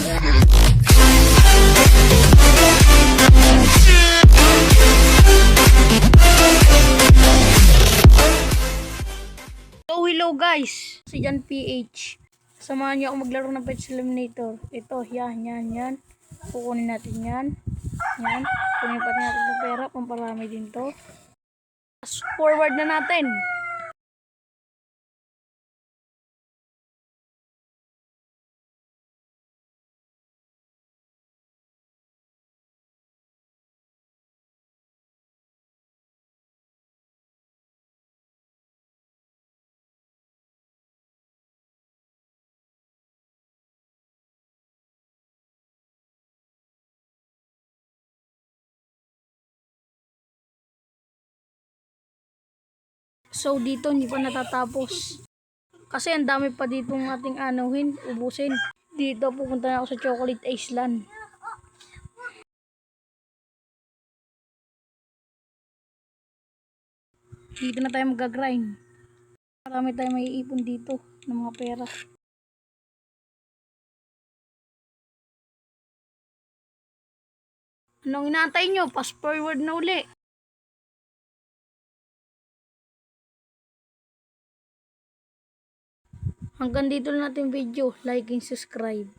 So hello guys, si Jan PH. Samahan niyo ako maglaro ng Pet Eliminator. Ito, yan. Kukunin natin yan. Yan. Kunin pa natin ng pera, pamparami din to. Fast forward na natin. So dito hindi pa natatapos. Kasi ang dami pa ditong ating anuhin, ubusin. Dito pupunta na ako sa Chocolate Island. Dito na tayo mag-grind. Marami tayong maiipon dito ng mga pera. Anong inaantay nyo? Fast forward na uli. Hanggang dito na natin video. Like and subscribe.